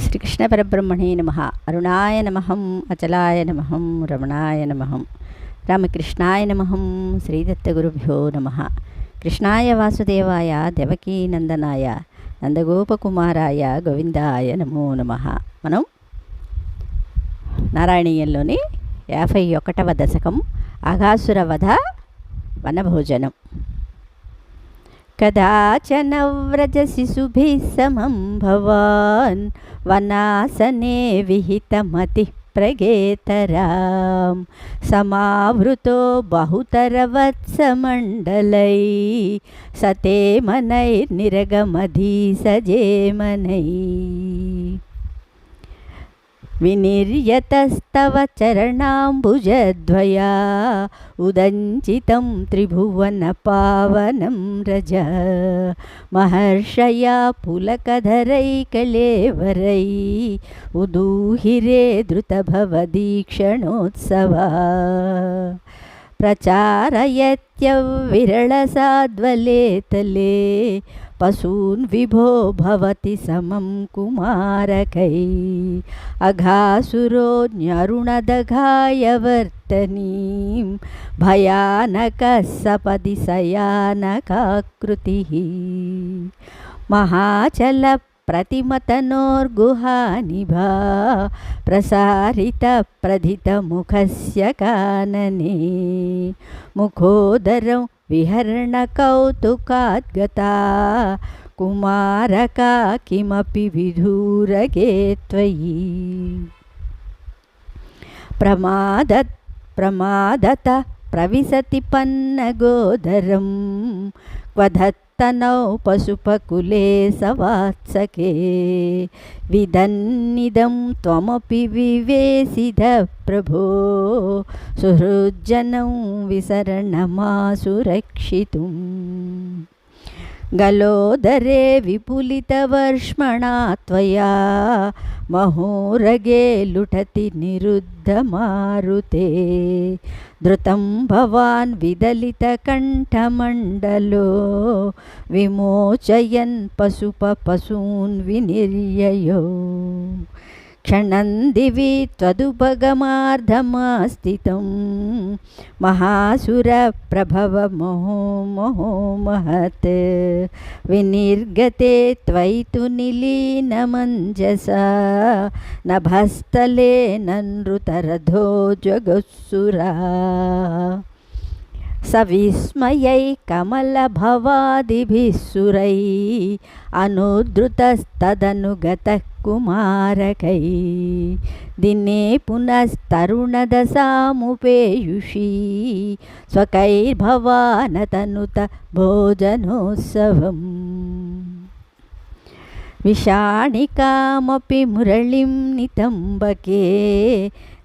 శ్రీకృష్ణ పరబ్రహ్మణే నమః. అరుణాయ నమః, అచలాయ నమః, రమణాయ నమః, రామకృష్ణాయ నమః, శ్రీదత్తగురుభ్యో నమః. కృష్ణాయ వాసుదేవాయ దేవకీనందనాయ నందగోపకుమారాయ గోవిందాయ నమో నమః. మనం నారాయణీయంలోని 51వ దశకం అఘాసుర వధ వనభోజనం. కదాచన వ్రజశిశుభిः సమం భవాన్ వనాసనే విహితమతి ప్రగేతరాం సమావృతో బహుతరవత్సమండలై సతేమనైర్నిరగమధీ సజేమనై వినిర్యతస్తవ చరణాంబుజద్వయా ఉదంచితం త్రిభువన పావనం రజ మహర్షయా పులకధరై కళేవరై ఉదూహిరే ధృతభవదీక్షణోత్సవా ప్రచారయత్యవిరళసాద్వలే తలే పశూన్ విభో భవతి సమం కుమారకై అఘాసురో న్యరుణదఘాయ వర్తనీం భయానక సపది శయానకాకృతి మహాచల ప్రతిమతనోర్గుహానిభా ప్రసారిత ప్రధితముఖస్య కాననే ముఖోదరం విహరణ కౌతుకాద్గతా కుమారకా కిమపి విధూరగే త్వయి ప్రమాదత ప్రవిశతి పన్నగోదరం క్వధత్తనౌ పశుపకులే సవాత్సకే విదన్నిదం త్వమపి వివేసిద ప్రభో సుహృజ్జనం విసరణమాసురక్షితుం గలోదరే విపులితవర్ష్మణా త్వయా మహోరగే లుఠతి నిరుద్ధమారుతే ధృతం భవాన్ విదలితకంఠమండలో విమోచయన్ పశూన్ వినిర్యయో క్షణం దివి త్వదుపగమార్ధమాస్థితం మహాసుర ప్రభవ మహో మహత్ వినిర్గతే త్వయితు నిలీనమంజసా నభస్థలే ననృతరథో జగత్సురా సవిస్మయై కమలభవాదిభిः సురై అనుద్ధృతస్తదనుగతః కుమారకై దినే పునస్తరుణదశాముపేయుషీ స్వకైర్భవానతనుత భోజనోత్సవం విషాణికామపి మురళిం నితంబకే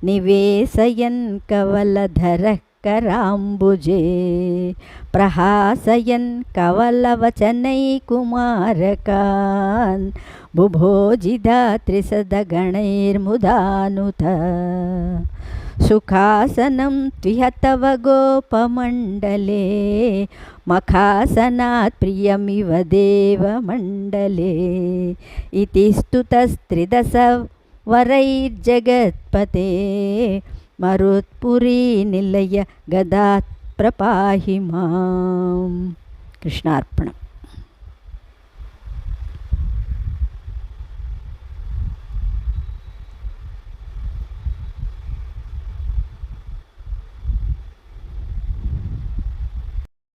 నివేశయన్ కవలధరః कराम्बुजे प्रहासयन् कवलवचनै कुमारकान् बुभोजिधात्रिसदगणैर्मुदानुत सुखासनं त्विहतव गोपमण्डले मखासनात् प्रियमिव देवमण्डले इति स्तुतस्त्रिदश वरैर्जगत्पते మరుత్పురీ నిలయ గదాత్ ప్రపాహి మాం. కృష్ణార్పణం.